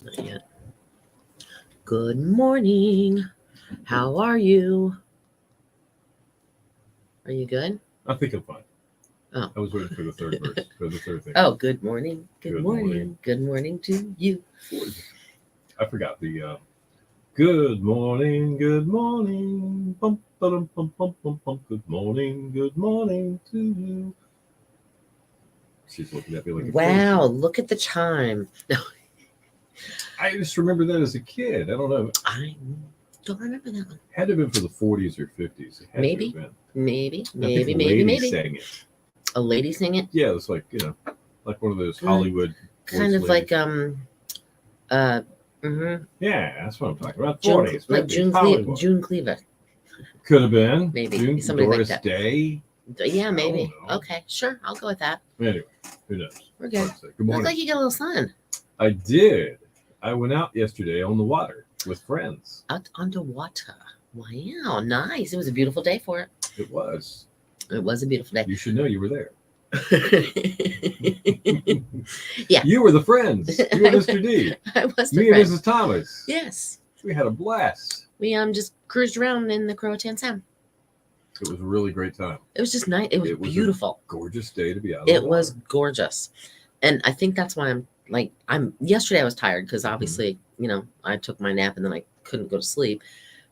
Not yet. Good morning. How are you? Are you good? I think I'm fine. Oh. I was waiting for the third verse, for the third thing. Oh, good morning. Good, Good morning. morning. Good morning to you. I forgot the good morning, bum, ba-dum, bum, bum, bum, bum, good morning to you. She's looking at me like a Wow, crazy. look at the time. No, I just remember that as a kid. I don't know. I don't remember that one. Had to have been for the 40s or 50s. It had Maybe. to have been. Maybe. I think a Maybe. lady sang it. A lady sing it? Yeah, it's like, like one of those Hollywood Kind voice of ladies. like Yeah, that's what I'm talking about. June, 40s, like 50s, June Cleaver. Could have been. Maybe. June, Somebody Doris like that. Day. Yeah, maybe. know. Okay, sure. I'll go with that. Anyway, who knows? We're good. Good morning. Looks like you got a little sun. I did. I went out yesterday on the water with friends. Out onto water. Wow, nice. It was a beautiful day for it. It was. It was a beautiful day. You should know you were there. Yeah. You were the friends. You were Mr. D. I was the Me and friend. Mrs. Thomas. Yes. We had a blast. We just cruised around in the Croatan Sound. It was a really great time. It was just nice. It was beautiful. Gorgeous day to be out. It was gorgeous. And I think that's why yesterday I was tired because obviously, I took my nap and then I couldn't go to sleep.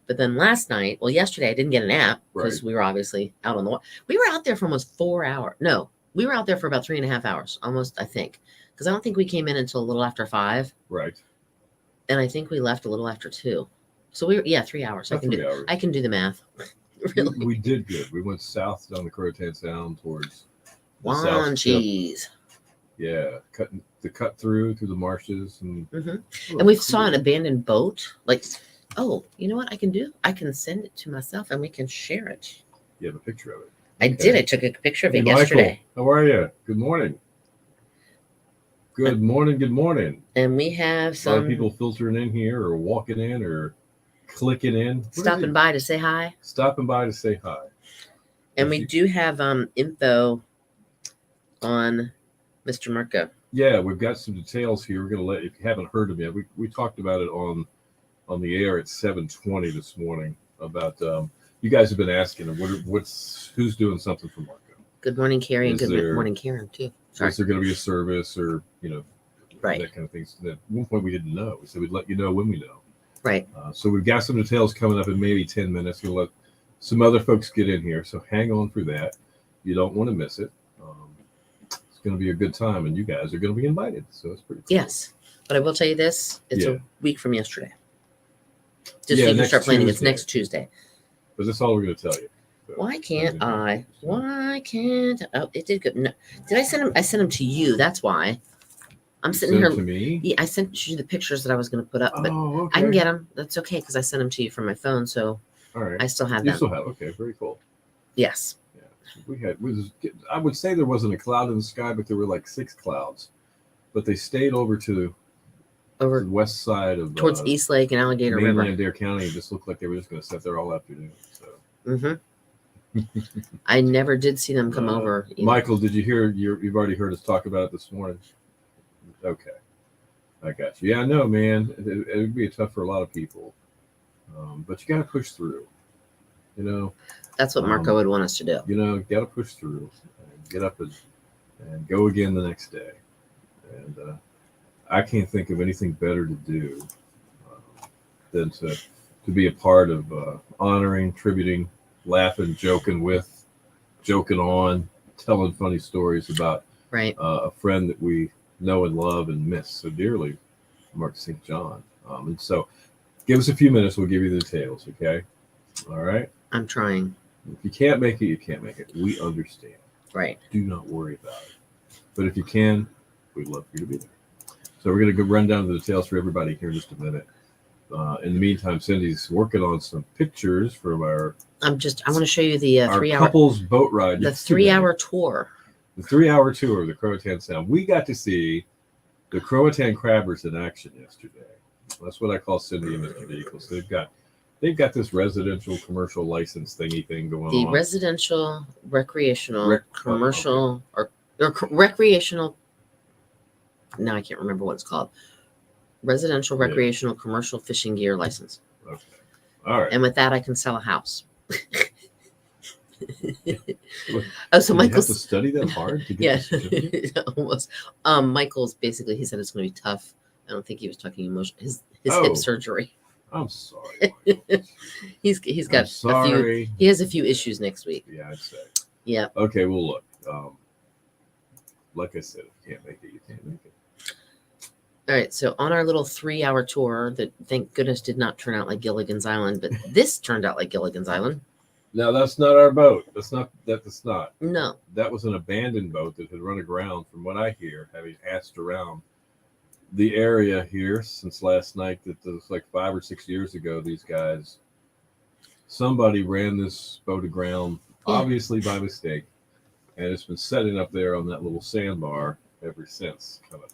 But then yesterday I didn't get a nap because we were obviously out on the water. We were out there for almost 4 hours. No, we were out there for about 3.5 hours, almost, I think. Because I don't think we came in until a little after 5. Right. And I think we left a little after 2. So 3 hours. About 3 hours. I can do the math. Really. We did good. We went south down the Croatan Sound towards the south Juan tip. cheese. Yeah, cut through the marshes and And we saw an abandoned boat. Like, oh, you know what I can do? I can send it to myself and we can share it. You have a picture of it. I did. I took a picture of it yesterday. Michael, how are you? Good morning. Good morning. And we have A lot of some people filtering in here or walking in or clicking in. stopping by to say hi. Stopping by to say hi. And we do have info on Mr. Marko. Yeah, we've got some details here. We're gonna if you haven't heard them yet, we talked about it on the air at 7:20 this morning about you guys have been asking who's doing something for Marko. Good morning, Carrie, and good morning, Karen, too. Sorry. Is there going to be a service or right, that kind of thing? At one point we didn't know. We said we'd let you know when we know. Right. So we've got some details coming up in maybe 10 minutes. We'll let some other folks get in here. So hang on for that. You don't want to miss it. It's going to be a good time, and you guys are going to be invited. So it's pretty cool. Yes. But I will tell you this. It's a week from yesterday. Just so you can start planning. It's next Tuesday. But that's all we're going to tell you. So, Why can't I? Oh, it did good. No. Did I send him? I sent him to you. That's why. I'm sitting here. To me? Yeah, I sent you the pictures that I was going to put up, but okay. I can get them. That's okay because I sent them to you from my phone, so all right. I still have them. You still have? Okay, very cool. Yes. Yeah, I would say there wasn't a cloud in the sky, but there were like 6 clouds. But they stayed over to the west side of towards East Lake and Alligator River, mainland Dare County. It just looked like they were just going to sit there all afternoon. So. I never did see them come over. Either. Michael, did you hear? You've already heard us talk about it this morning. Okay, I got you. Yeah, I know, man. It would be tough for a lot of people, but you got to push through. That's what Marko would want us to do. You got to push through, and get up and go again the next day. And I can't think of anything better to do than to be a part of honoring, tributing, laughing, joking on, telling funny stories about a friend that we know and love and miss so dearly, Mark St. John. And so give us a few minutes. We'll give you the details. Okay. All right. I'm trying. If you can't make it, you can't make it. We understand. Right. Do not worry about it. But if you can, we'd love for you to be there. So we're going to run down the details for everybody here in just a minute. In the meantime, Cindy's working on some pictures from our. I want to show you the 3-hour couples boat ride. The 3-hour tour. The 3-hour tour of the Croatan Sound. We got to see the Croatan crabbers in action yesterday. That's what I call Cindy and Mr. Vehicle. So they've got this residential commercial license thingy thing going on. The residential, recreational, commercial, or recreational. Now I can't remember what it's called. residential, Yeah. recreational, commercial fishing gear license. Okay. All right. And with that, I can sell a house. Look, Oh, so did you have to Michael's study that hard to get yeah, the certificate? almost. Michael's basically, he said it's going to be tough. I don't think he was talking emotion. His Oh. hip surgery. I'm sorry, Michael. He's got I'm sorry. he has a few issues next week. Yeah, I'd say. Yeah. Okay, well, look. Like I said, if you can't make it, you can't make it. All right. So on our little 3-hour tour, that thank goodness did not turn out like Gilligan's Island, but this turned out like Gilligan's Island. Now, that's not our boat. That's not. No. That was an abandoned boat that had run aground, from what I hear, having asked around the area here since last night. That was like 5 or 6 years ago. These guys, somebody ran this boat aground, obviously by mistake, and it's been setting up there on that little sandbar ever since, kind of,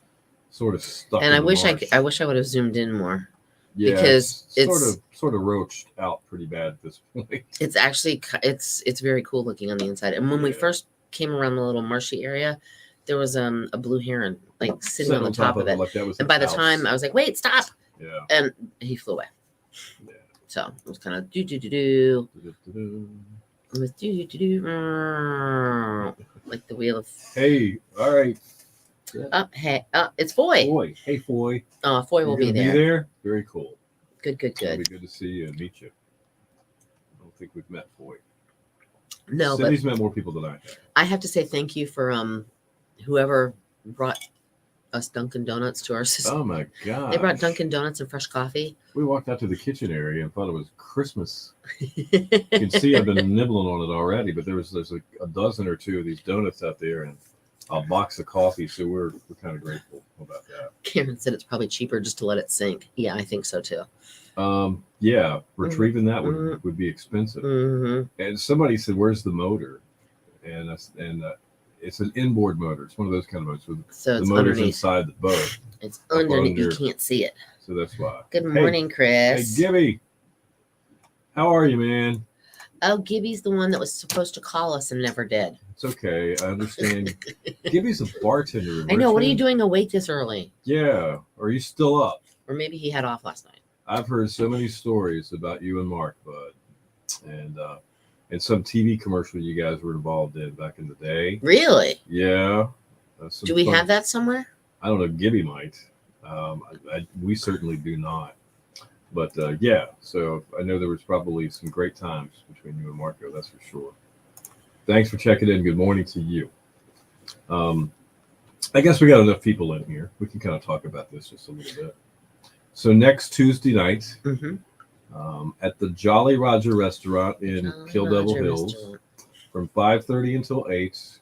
sort of stuck. And in I the wish marsh. I wish I would have zoomed in more. Yeah, because it's sort of roached out pretty bad at this point. It's actually it's very cool looking on the inside. And when we Yeah. first came around the little marshy area, there was a blue heron like sitting on the top of it. Like that was And by the his time house. I was like, wait, stop. Yeah. And he flew away. Yeah. So it was kind of do. It was do like the wheel of Hey, all right. hey, it's Foy. Foy. Hey, Foy. Foy will You're be gonna there. Very cool. Good. It'll be good to see you and meet you. I don't think we've met Foy. No, Cindy's met more people than I have. I have to say thank you for whoever brought us Dunkin' Donuts to our system. Oh my god! They brought Dunkin' Donuts and fresh coffee. We walked out to the kitchen area and thought it was Christmas. You can see I've been nibbling on it already, but there's a dozen or two of these donuts out there and a box of coffee, so we're kind of grateful about that. Karen said it's probably cheaper just to let it sink. Yeah, I think so too. Yeah, retrieving that would be expensive. Mm-hmm. And somebody said, "Where's the motor?" And it's an inboard motor. It's one of those kind of boats with So the it's motor's underneath. inside the boat. It's underneath. You under. can't see it. So that's why. Good morning, Chris. Hey, Gibby. How are you, man? Oh, Gibby's the one that was supposed to call us and never did. It's okay. I understand. Gibby's a bartender. I know. What are you Richmond. doing awake this early? Yeah. Are you still up? Or maybe he had off last night. I've heard so many stories about you and Mark, bud, and some TV commercial you guys were involved in back in the day. Really? Yeah. Do we have that somewhere? I don't know. Gibby might. We certainly do not. But yeah, so I know there was probably some great times between you and Marko. That's for sure. Thanks for checking in. Good morning to you. I guess we got enough people in here. We can kind of talk about this just a little bit. So next Tuesday night, at the Jolly Roger Restaurant in Kill Devil Hills, from 5:30 until 8,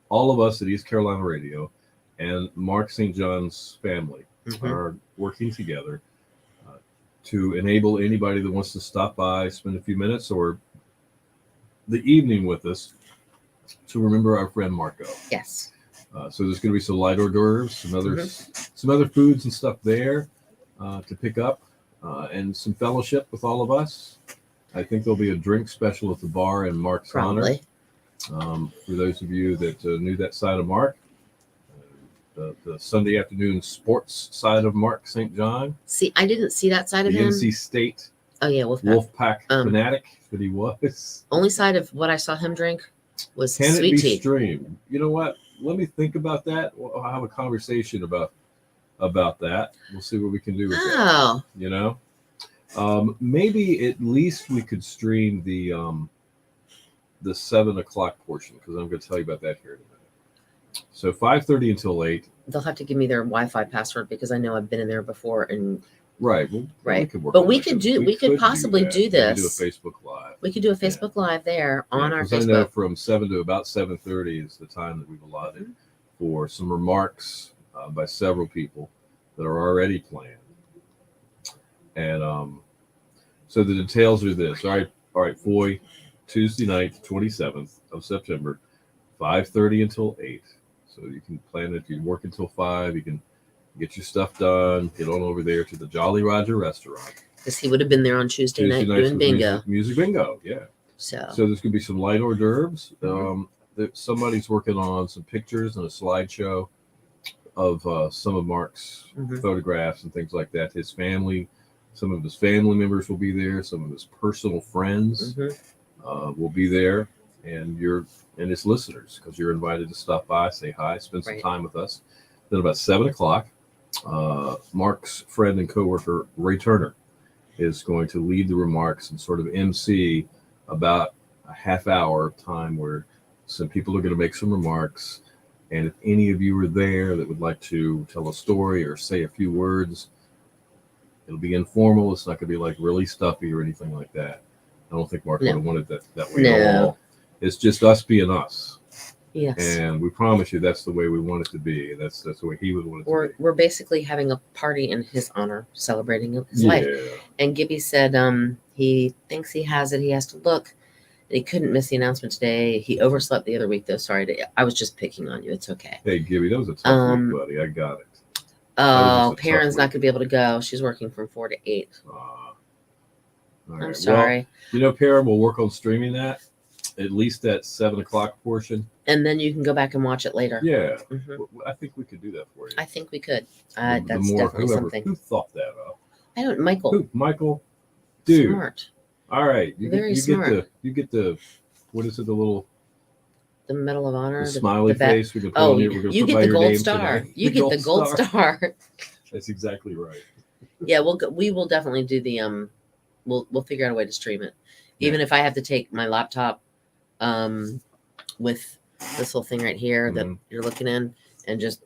all of us at East Carolina Radio and Mark St. John's family are working together to enable anybody that wants to stop by, spend a few minutes or the evening with us to remember our friend Marko. Yes. So there's going to be some light hors d'oeuvres, some other foods and stuff there to pick up, and some fellowship with all of us. I think there'll be a drink special at the bar in Mark's honor. For those of you that knew that side of Mark, the Sunday afternoon sports side of Mark St. John. See, I didn't see that side of The him. NC State Oh yeah, Wolfpack fanatic that he was. Only side of what I saw him drink was Can sweet it be tea. streamed? You know what? Let me think about that. I'll have a conversation about that. We'll see what we can do with that. Oh, You know, maybe at least we could stream the 7:00 portion, because I'm going to tell you about that here in a minute. So 5:30 until 8. they'll have to give me their Wi-Fi password because I know I've been in there before and Right. Well, right. We could work But on we that, could 'cause do. We could possibly that. do We could this. do a Facebook Live. We could do a Facebook Live there on our 'cause I know Facebook. from 7 to about 7:30 is the time that we've allotted for some remarks by several people that are already planned. And so the details are this. All right, Foy, Tuesday night, 27th of September, 5:30 until 8. So you can plan if you work until 5, you can get your stuff done, get on over there to the Jolly Roger Restaurant. Because he would have been there on Tuesday night nights doing with bingo. Music bingo, yeah. So So there's going to be some light hors d'oeuvres. Somebody's working on some pictures and a slideshow of some of Mark's Mhm. photographs and things like that. His family, some of his family members will be there. Some of his personal friends will be there, and his listeners, because you're invited to stop by, say hi, spend some Right. time with us. Then about 7 o'clock, Mark's friend and coworker Ray Turner is going to lead the remarks and sort of MC about a half hour of time where some people are going to make some remarks. And if any of you are there that would like to tell a story or say a few words, it'll be informal. It's not going to be like really stuffy or anything like that. I don't think Mark would have wanted that way at all. It's just us being us. Yes. And we promise you that's the way we want it to be. That's the way he would want it to be. We're basically having a party in his honor, celebrating his life. And Gibby said he thinks he has it. He has to look. And he couldn't miss the announcement today. He overslept the other week, though. Sorry, I was just picking on you. It's okay. Hey, Gibby, that was a tough week, buddy. I got it. Oh, Perrin's not going to be able to go. She's working from 4 to 8. All I'm right. sorry. Well, Perrin will work on streaming that, at least that 7 o'clock portion. And then you can go back and watch it later. Yeah. Mm-hmm. I think we could do that for you. I think we could. That's definitely something. Who thought that up? I don't. Michael. Michael? Dude. Smart. All right. Very smart. You get the, what is it, the Medal of Honor? The smiley face. You get the gold star. You get the gold star. That's exactly right. Yeah, we will definitely do the we'll figure out a way to stream it. Even if I have to take my laptop with this little thing right here that you're looking in and just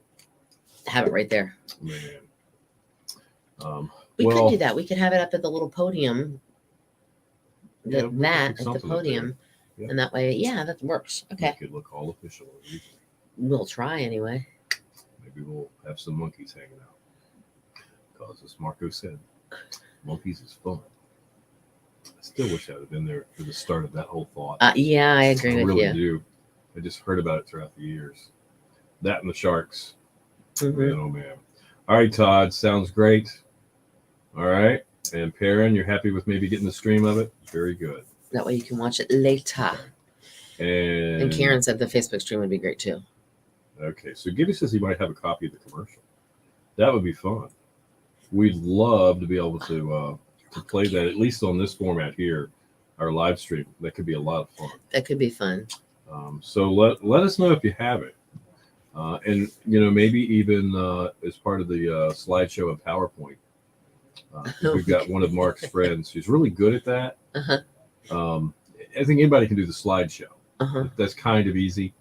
have it right there. Man. We could do that. We could have it up at the little podium. Yeah, at the podium. Yeah. And that way, that works. Okay. It could look all official. We'll try anyway. Maybe we'll have some monkeys hanging out. Because as Marko said, monkeys is fun. I still wish I'd have been there for the start of that whole thought. Yeah, I agree with you. I really do. I just heard about it throughout the years. That and the sharks. Mm-hmm. Man, oh man. All right, Todd. Sounds great. All right. And Perrin, you're happy with maybe getting the stream of it? Very good. That way you can watch it later. And Karen said the Facebook stream would be great too. Okay. So Gibby says he might have a copy of the commercial. That would be fun. We'd love to be able to play that, at least on this format here, our live stream. That could be a lot of fun. That could be fun. So let us know if you have it. And, maybe even as part of the slideshow of PowerPoint. We've got one of Mark's friends who's really good at that. I think anybody can do the slideshow. That's kind of easy.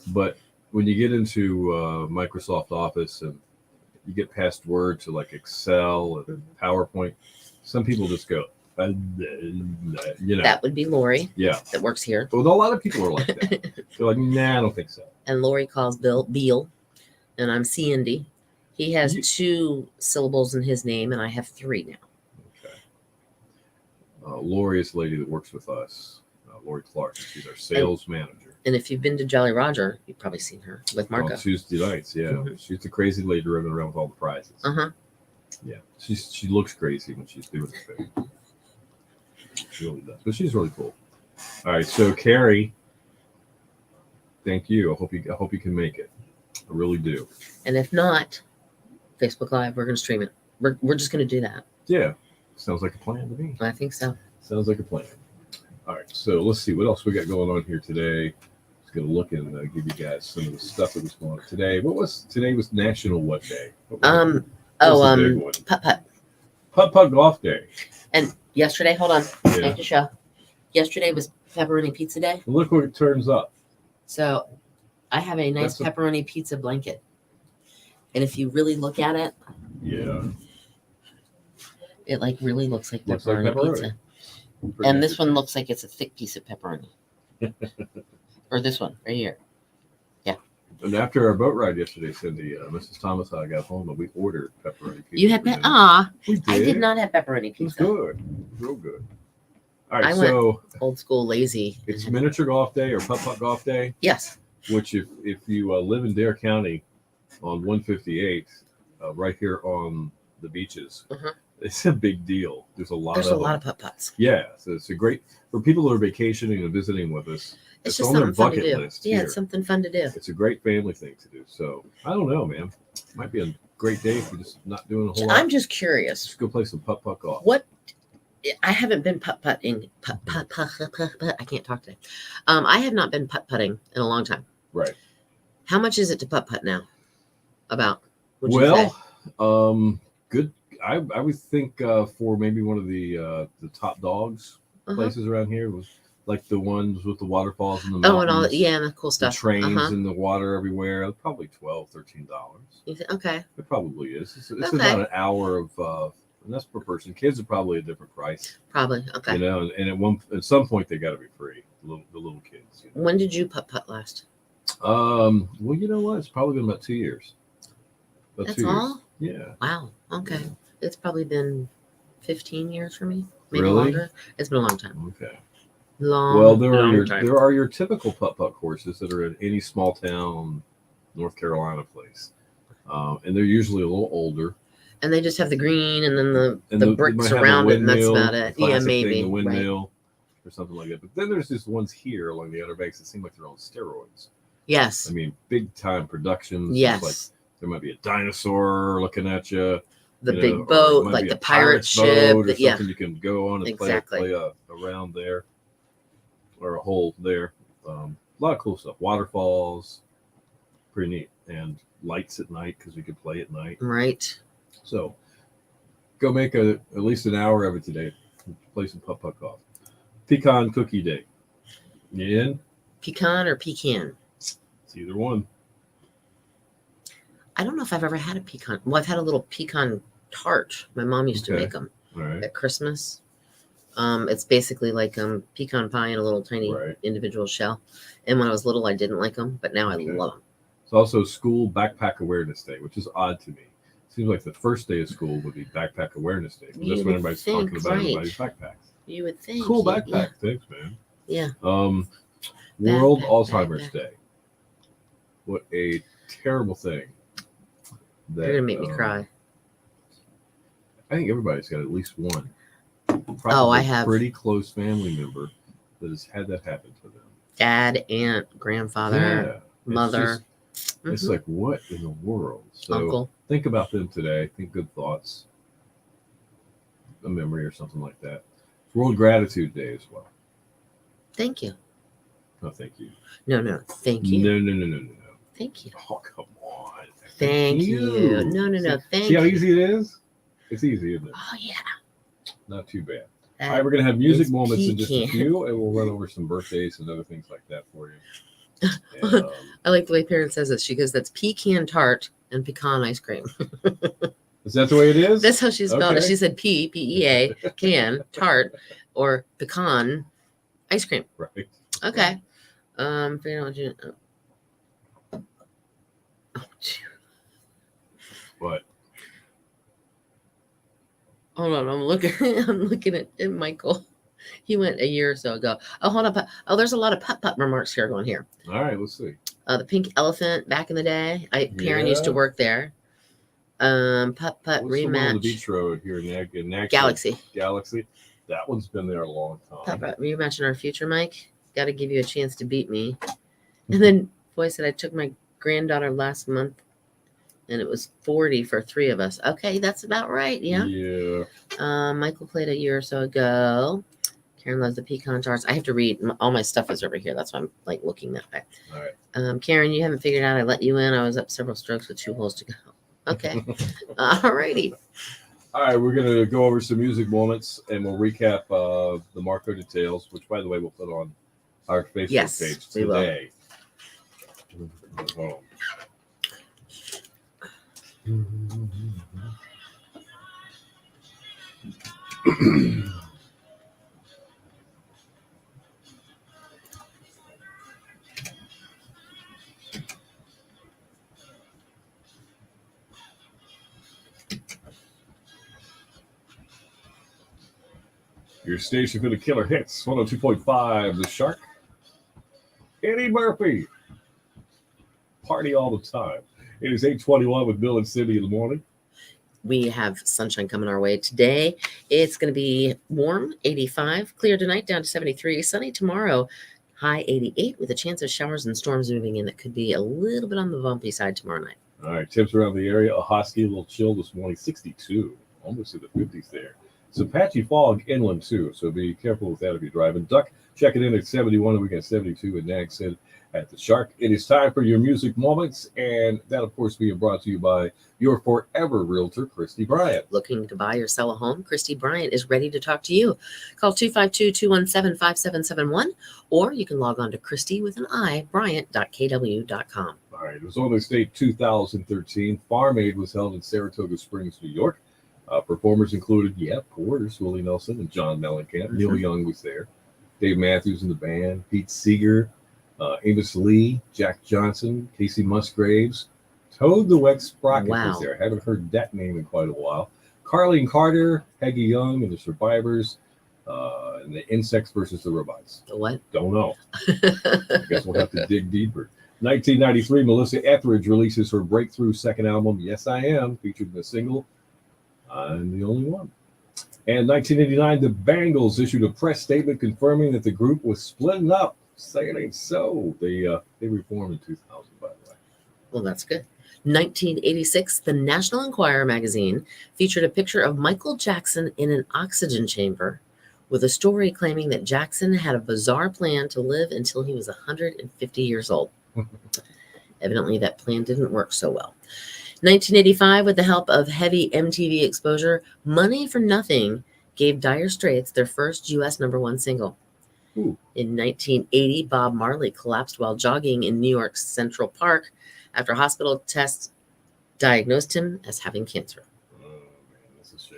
But when you get into Microsoft Office and you get past Word to like Excel and PowerPoint, some people just go, That would be Lori. Yeah. That works here. Well, a lot of people are like that. They're like, nah, I don't think so. And Lori calls Beal, and I'm Sandy. He has 2 syllables in his name, and I have 3 now. Okay. Lori is the lady that works with us. Lori Clark. She's our sales manager. And if you've been to Jolly Roger, you've probably seen her with Marko. On Tuesday nights, yeah. She's the crazy lady running around with all the prizes. Yeah. She looks crazy when she's doing the thing. She really does. But she's really cool. All right, so Carrie, thank you. I hope you can make it. I really do. And if not, Facebook Live, we're going to stream it. We're just going to do that. Yeah. Sounds like a plan to me. I think so. Sounds like a plan. All right, so let's see what else we got going on here today. Just going to look and give you guys some of the stuff that was going on today. Today was National what day? Putt-putt. Putt-putt golf day. And yesterday, hold on, I have to show. Yesterday was pepperoni pizza day. Look where it turns up. So I have a nice pepperoni pizza blanket. And if you really look at it, it like really looks like pepperoni pizza. And this one looks like it's a thick piece of pepperoni. Or this one right here. Yeah. And after our boat ride yesterday, Cindy, Mrs. Thomas and I got home and we ordered pepperoni pizza. You had we did. I did not have pepperoni pizza. It was good. Real good. All right, I went old school lazy. It's miniature golf day or putt-putt golf day. Yes. Which if you live in Dare County on 158, right here on the beaches, it's a big deal. There's a lot of putt-putts. Yeah, so it's a great for people that are vacationing and visiting with us. It's It's just on their something fun to bucket do. list Yeah, here. it's something fun to do. It's a great family thing to do. So I don't know, man. Might be a great day if you're just not doing a whole lot. I'm just curious. Just go play some putt golf. What I haven't been putt-putting. I can't talk today. I have not been putt-putting in a long time. Right. How much is it to putt-putt now? About? Would you say? Good. I would think for maybe one of the top dogs places around here was like the ones with the waterfalls and the mountains. Oh, and all yeah, and the cool stuff. The trains in the water everywhere. Probably $12, $13. Okay. It probably is. It's Okay. about an hour of. And that's per person. Kids are probably a different price. Probably. Okay. You know, and at some point they got to be free. The little kids. You know? When did you putt last? Well, you know what? It's probably been about 2 years. That's all? Yeah. Wow. Okay. Yeah. It's probably been 15 years for me. Maybe Really? longer. It's been a long time. Okay. Long. There are your typical putt courses that are in any small town, North Carolina place, and they're usually a little older. And they just have the green and then the bricks around it, and that's about it. Yeah, maybe. The windmill or something like that. But then there's just ones here along the Outer Banks that seem like they're on steroids. Yes. I mean, big time productions. Yes. Like there might be a dinosaur looking at you. The big boat, like the pirate ship. Or something you can go on and play around there. Or a hole there. A lot of cool stuff. Waterfalls. Pretty neat. And lights at night because we could play at night. Right. So go make at least an hour of it today. Play some putt golf. Pecan cookie day. You in? Pecan or pecan? It's either one. I don't know if I've ever had a pecan. Well, I've had a little pecan tart. My mom used to make them at Christmas. It's basically like pecan pie in a little tiny individual shell. And when I was little, I didn't like them, but now I love them. It's also School Backpack Awareness Day, which is odd to me. Seems like the first day of school would be Backpack Awareness Day. That's when everybody's talking about everybody's backpacks. You would think. Cool backpack. Thanks, man. Yeah. World Alzheimer's Day. What a terrible thing. You're going to make me cry. I think everybody's got at least one. I have. Pretty close family member that has had that happen to them. Dad, aunt, grandfather, mother. It's like, what in the world? So Uncle. Think about them today. Think good thoughts. A memory or something like that. It's World Gratitude Day as well. Thank you. No, thank you. No, thank you. No. Thank you. Oh, come on. Thank you. No, thank you. See how easy it is? It's easy, isn't it? Oh, yeah. Not too bad. All right, we're going to have music moments in just a few, and we'll run over some birthdays and other things like that for you. And, I like the way Perrin says this. She goes, that's pecan tart and pecan ice cream. Is that the way it is? That's how she spelled it. She said P-E-A, can, tart, or pecan ice cream. Right. Okay. What? Hold on, I'm looking at Michael. He went a year or so ago. Oh, hold on. Oh, there's a lot of putt remarks here going here. All right, let's see. The Pink Elephant back in the day. Perrin used to work there. Putt rematch. On the beach road here in Galaxy. That one's been there a long time. Putt rematch in our future, Mike. Got to give you a chance to beat me. And then boy said I took my granddaughter last month, and it was 40 for 3 of us. Okay, that's about right. Yeah. Yeah. Michael played a year or so ago. Karen loves the pecan tarts. I have to read. All my stuff is over here. That's why I'm like looking that way. All right. Karen, you haven't figured out I let you in. I was up several strokes with 2 holes to go. Okay. All righty. All right, we're going to go over some music moments, and we'll recap the Marko details, which, by the way, we'll put on our Facebook page today. Your station for the killer hits, 102.5, The Shark. Eddie Murphy. Party all the time. It is 8:21 with Bill and Cindy in the morning. We have sunshine coming our way today. It's going to be warm, 85. Clear tonight, down to 73. Sunny tomorrow, High 88 with a chance of showers and storms moving in that could be a little bit on the bumpy side tomorrow night. All right, temps around the area. Ahoskie, a little chill this morning, 62, almost to the 50s there. Some patchy fog inland too, so be careful with that if you're driving. Duck checking in at 71, and we got 72. And Nag said at the Shark, it is time for your music moments, and that of course being brought to you by your forever realtor, Christy Bryant. Looking to buy or sell a home? Christy Bryant is ready to talk to you. Call 252-217-5771, or you can log on to Christy with an I, Bryant.kw.com. All right, it was on the state 2013. Farm Aid was held in Saratoga Springs, New York. Performers included, of course, Willie Nelson and John Mellencamp. Neil Young was there. Dave Matthews in the band. Pete Seeger, Amos Lee, Jack Johnson, Casey Musgraves. Toad the Wet Sprocket was there. I haven't heard that name in quite a while. Carlene Carter, Peggy Young, and the Survivors. And the Insects versus the Robots. The what? Don't know. I guess we'll have to dig deeper. 1993, Melissa Etheridge releases her breakthrough second album, Yes I Am, featured in the single, I'm the Only One. And 1989, the Bangles issued a press statement confirming that the group was splitting up. Say it ain't so. They reformed in 2000, by the way. Well, that's good. 1986, the National Enquirer magazine featured a picture of Michael Jackson in an oxygen chamber with a story claiming that Jackson had a bizarre plan to live until he was 150 years old. Evidently, that plan didn't work so well. 1985, with the help of heavy MTV exposure, Money for Nothing gave Dire Straits their first U.S. #1 single. Ooh. In 1980, Bob Marley collapsed while jogging in New York's Central Park after hospital tests diagnosed him as having cancer. Oh, man, that's a shame.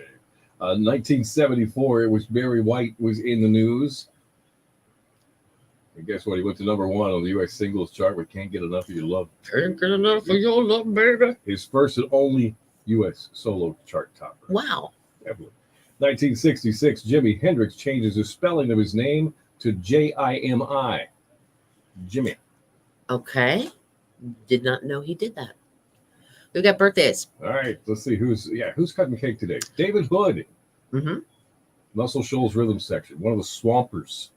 1974, it was Barry White was in the news. And guess what? He went to #1 on the U.S. singles chart with Can't Get Enough of Your Love. Can't get enough of your love, baby. His first and only U.S. solo chart topper. Wow. Definitely. 1966, Jimi Hendrix changes the spelling of his name to Jimi. Jimmy. Okay. Did not know he did that. We've got birthdays. All right, let's see who's cutting cake today. David Hood. Mm-hmm. Muscle Shoals Rhythm Section, one of the Swampers.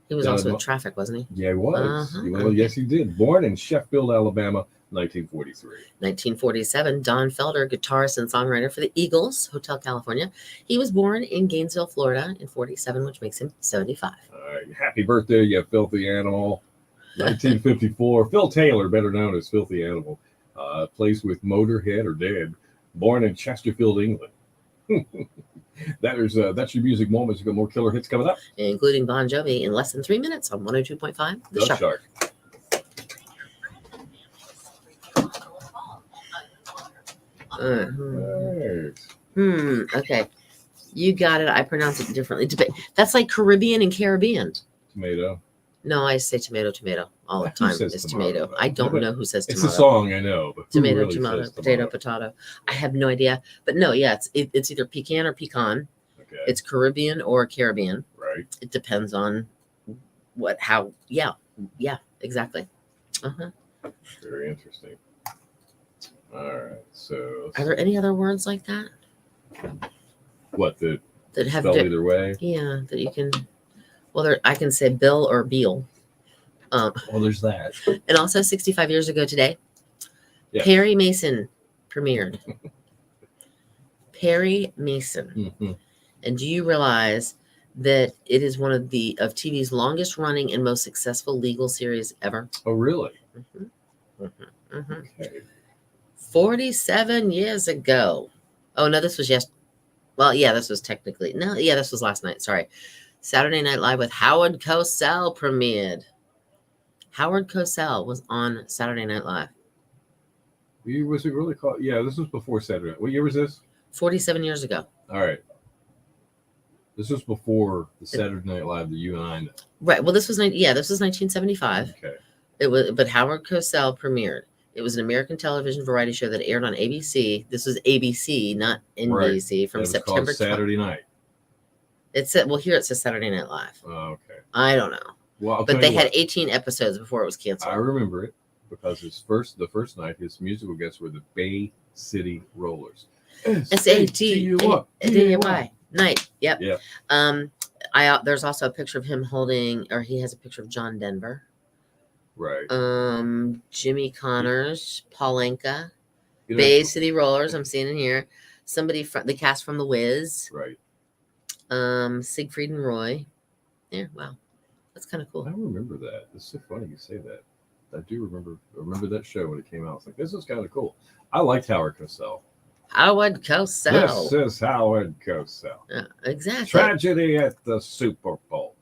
He was also in Traffic, wasn't he? Yeah, he was. Well, Okay. yes, he did. Born in Sheffield, Alabama, 1943. 1947, Don Felder, guitarist and songwriter for the Eagles, Hotel California. He was born in Gainesville, Florida in 47, which makes him 75. All right, happy birthday, you filthy animal. 1954, Phil Taylor, better known as Filthy Animal, plays with Motorhead or Dead, born in Chesterfield, England. That's your music moments. You got more killer hits coming up. Including Bon Jovi in less than 3 minutes on 102.5 The Shark. Okay. You got it. I pronounce it differently. That's like Caribbean and Caribbean. Tomato. No, I say tomato all the time. It's tomato. I don't know who says tomato. It's a song, I know. But tomato, really tomato, potato. I have no idea. But no, yeah, it's either pecan or pecan. Okay. It's Caribbean or Caribbean. Right. It depends on Yeah, exactly. Very interesting. All right. So Are there any other words like that? What that have spell either way? Yeah, that you can. Well, I can say Bill or Beal. Well, there's that. And also 65 years ago today, Yeah. Perry Mason premiered. Perry Mason. Mm-hmm. And do you realize that it is one of TV's longest running and most successful legal series ever? Oh, really? Mm-hmm. Mm-hmm. Mm-hmm. Okay. 47 years ago. Oh, no, this was this was technically. No, yeah, this was last night. Sorry. Saturday Night Live with Howard Cosell premiered. Howard Cosell was on Saturday Night Live. Was it really called? Yeah, this was before Saturday. What year was this? 47 years ago. All right. This was before the Saturday Night Live that you and I know. Right. Well, this was 1975. Okay. But Howard Cosell premiered. It was an American television variety show that aired on ABC. This was ABC, not NBC, from September. Saturday night. It said, well, here it says Saturday Night Live. Oh, okay. I don't know. Well, but they had 18 episodes before it was canceled. I remember it because the first night, his musical guests were the Bay City Rollers. SATY. Night. Yep. Yeah. There's also a picture of him holding, or he has a picture of John Denver. Right. Jimmy Connors, Paul Anka, You know, Bay City Rollers. I'm seeing it here. Somebody from the cast from The Wiz. right. Siegfried and Roy. Yeah, wow, that's kind of I cool. remember that. It's so funny you say that. I do remember that show when it came out. It's like, this is kind of cool. I liked Howard Cosell. Howard Cosell. This is Howard Cosell. Yeah, exactly. Tragedy at the Super Bowl.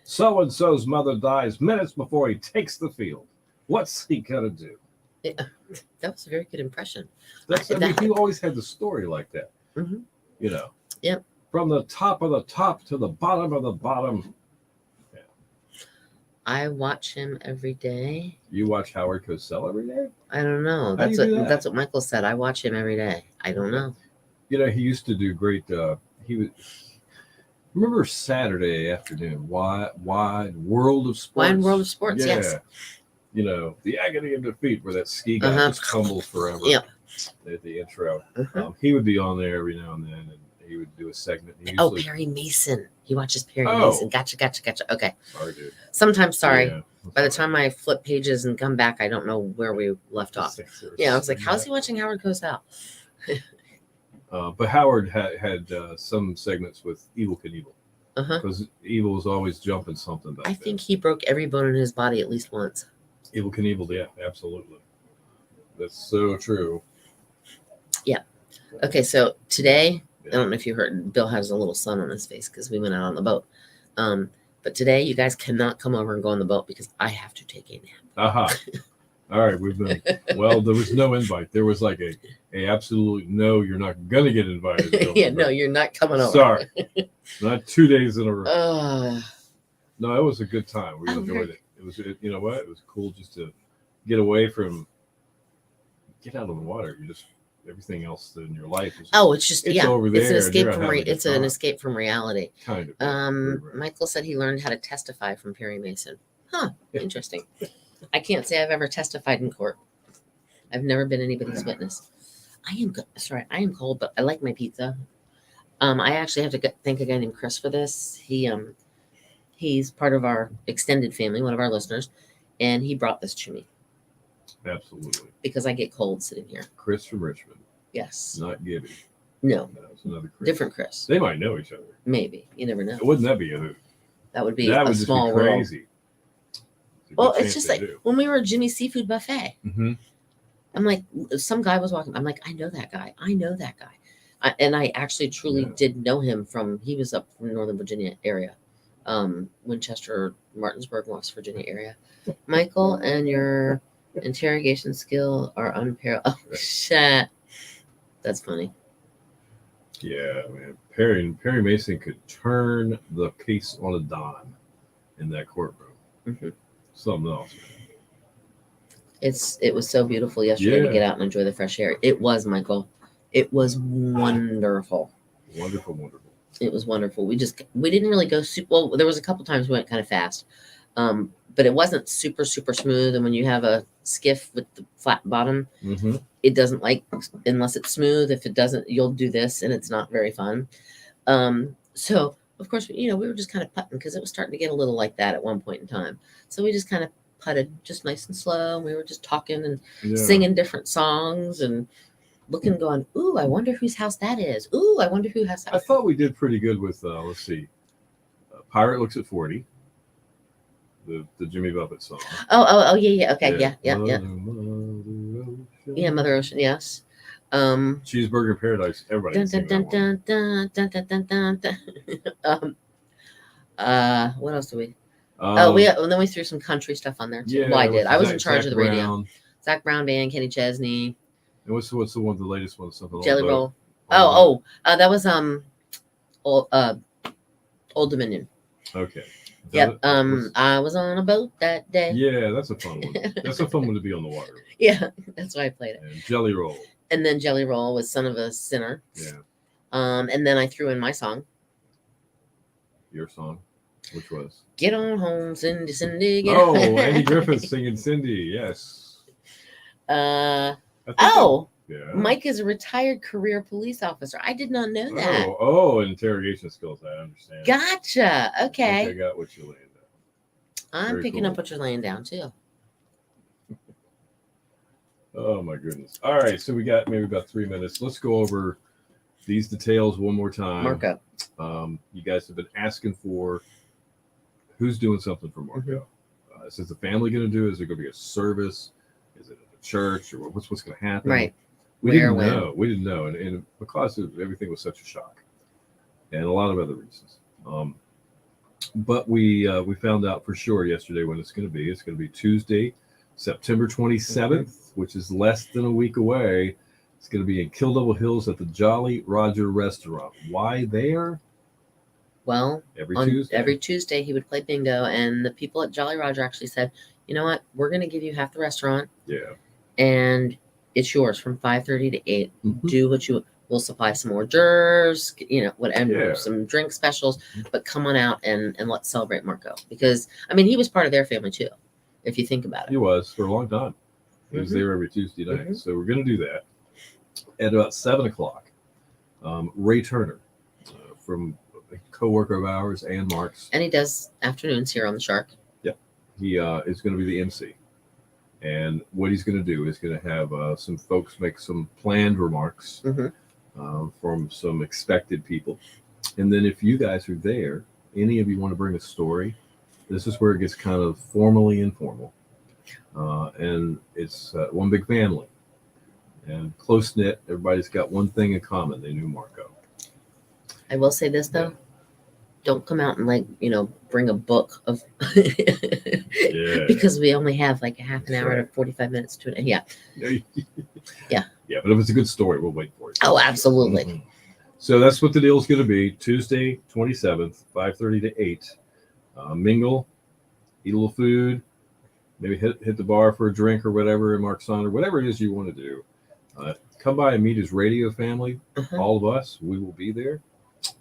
So and so's mother dies minutes before he takes the field. What's he gonna do? Yeah, that was a very good impression. I mean, he always had the story like that. Mhm. You know. Yep. From the top of the top to the bottom of the bottom. I watch him every day. You watch Howard Cosell every day? I don't know. How do you do that? That's what Michael said. I watch him every day. I don't know. You know, he used to do great. He was. Remember Saturday afternoon? Wide World of Sports. Wide World of Sports. Yeah. Yes. You know, the agony of defeat, where that ski guy just tumbles forever. Yep. At the intro, Uh-huh. he would be on there every now and then, and he would do a segment. He Oh, usually, Perry Mason. He watches Perry Oh. Mason. Gotcha. Okay. sorry, dude. Sometimes, sorry. Yeah, By the time I flip pages and come back, I don't know where we left off. Yeah, I was like, how's he watching Howard Cosell? But Howard had some segments with Evil Knievel, Uh-huh. because Evil was always jumping something back I then. think he broke every bone in his body at least once. Evil Knievel, yeah, absolutely. That's so true. Okay, so today, I don't know if you heard, Bill has a little sun on his face because we went out on the boat. But today, you guys cannot come over and go on the boat because I have to take a nap. Aha. All right, we've been. Well, there was no invite. There was like a absolute no. You're not gonna get invited. Yeah, no, you're not coming over. Sorry, not 2 days in a row. Uh, No, it was a good time. We Oh, enjoyed very- it. It was, you know what? It was cool just to get away from, get out of the water. You just everything else in your life is it's just It's yeah. over It's an there, and escape you're from having a good it's an time. escape from reality. kind of. very rare. Michael said he learned how to testify from Perry Mason. Huh? Yeah. Interesting. I can't say I've ever testified in court. I've never been anybody's witness. I am cold, but I like my pizza. I actually have to thank a guy named Chris for this. He's part of our extended family, one of our listeners, and he brought this to me Absolutely. because I get cold sitting here. Chris from Richmond, Yes. not Gibby. No. No, it's another Chris. Different Chris. They might know each other. Maybe. You never know. Wouldn't that be a hoot? That would be That a would just small be world. crazy. Well, it's just like when we were at Jimmy's Seafood Buffet. Mm-hmm. I'm like, some guy was walking. I'm like, I know that guy. And I actually truly Yeah. did know him he was up from Northern Virginia area, Winchester, Martinsburg, West Virginia area. Michael, and your interrogation skill are unparalleled. Oh, shit. That's funny. Yeah, man. Perry Mason could turn the case on a dime in that courtroom. Mhm. Something else, man. It was so beautiful yesterday to Yeah. get out and enjoy the fresh air. It was, Michael. It was wonderful. Wonderful, wonderful. It was wonderful. We didn't really go super well. There was a couple times we went kind of fast, but it wasn't super smooth. And when you have a skiff with the flat bottom, Mm-hmm. it doesn't unless it's smooth. If it doesn't, you'll do this, and it's not very fun. So of course, we were just kind of putting because it was starting to get a little like that at one point in time. So we just kind of putted, just nice and slow. And we were just talking and Yeah. singing different songs and looking, going, "Ooh, I wonder whose house that is. Ooh, I wonder who has that." I thought we did pretty good with, let's see, Pirate Looks at 40, the Jimmy Buffett song. Oh, yeah. Okay, yeah. Yeah, Mother Ocean, yes. Cheeseburger in Paradise. Everybody Dun, can dun, sing that dun, one. dun, dun, dun, dun, dun, what else do we? Um, Then we threw some country stuff on there too. yeah, Well, I did. with I was in Zach- charge Zach of the radio. Brown. Zach Brown Band, Kenny Chesney, And what's the one, the latest one? Something on Jelly the Roll. boat? That was Old Dominion. Okay. Yep. That was- I was on a boat that day. yeah, that's a fun one. That's a fun one to be on the water. Yeah, that's why I played it. And Jelly Roll. And then Jelly Roll was Son of a Sinner. Yeah, And then I threw in my song. your song, which was. Get on home, Cindy, Cindy. Get Oh, on. Andy Griffith singing Cindy. Yes. I think Oh, Yeah. Mike is a retired career police officer. I did not know that. Interrogation skills. I understand. Gotcha. I think I Okay. got what you laid down. I'm Very picking cool. up what you're laying down too. Oh my goodness. All right, so we got maybe about 3 minutes. Let's go over these details one more time. Marko. You guys have been asking for who's doing something for Marko. Is the family going to do it? Is there going to be a service? Is it at a church, or what's going to happen? Right. We Where, didn't when? know. We didn't know, and because everything was such a shock, and a lot of other reasons. But we found out for sure yesterday when it's going to be. It's going to be Tuesday, September 27th, which is less than a week away. It's going to be in Kill Devil Hills at the Jolly Roger Restaurant. Why there? Well, Every Tuesday he would play bingo, and the people at Jolly Roger actually said, "You know what? We're going to give you half the restaurant, Yeah. and it's yours from 5:30 to 8. Mhm. Do what you. We'll supply some hors d'oeuvres, and Yeah. some drink specials. But come on out and let's celebrate Marko, because I mean he was part of their family too, if you think about it. He was for a long time. He was there every Tuesday night. So we're going to do that at about 7:00. Ray Turner from a co-worker of ours and Mark's. And he does afternoons here on the Shark. Yeah. He is going to be the MC. And what he's going to do is going to have some folks make some planned remarks from some expected people. And then if you guys are there, any of you want to bring a story, this is where it gets kind of formally informal. And it's one big family and close knit. Everybody's got one thing in common. They knew Marko. I will say this though. Yeah. Don't come out and bring a book of because we only have like a half an hour to 45 minutes to it. Yeah. Yeah. But if it's a good story, we'll wait for it. Oh, absolutely. Mm-hmm. So that's what the deal is going to be. Tuesday, 27th, 5:30 to 8. Mingle, eat a little food, maybe hit the bar for a drink or whatever in Mark's honor, whatever it is you want to do. Come by and meet his radio family. All of us, we will be there.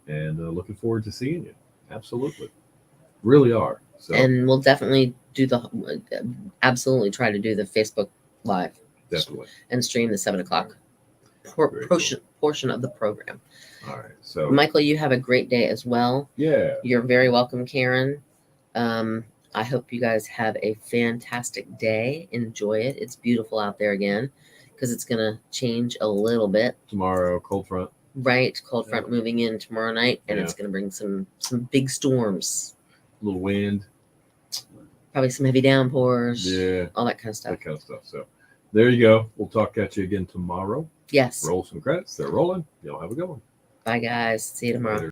And looking forward to seeing you. Absolutely. Really are. So, and we'll definitely absolutely try to do the Facebook Live. Definitely. And stream the 7:00 portion of the program. All right. So, Michael, you have a great day as well. Yeah. You're very welcome, Karen. I hope you guys have a fantastic day. Enjoy it. It's beautiful out there again because it's going to change a little bit. Tomorrow, cold front. Right, cold front moving in tomorrow night, and it's going to bring some big storms. A little wind. Probably some heavy downpours. Yeah. All that kind of stuff. So there you go. We'll talk at you again tomorrow. Yes. Roll some credits. They're rolling. Y'all have a good one. Bye, guys. See you tomorrow. Later.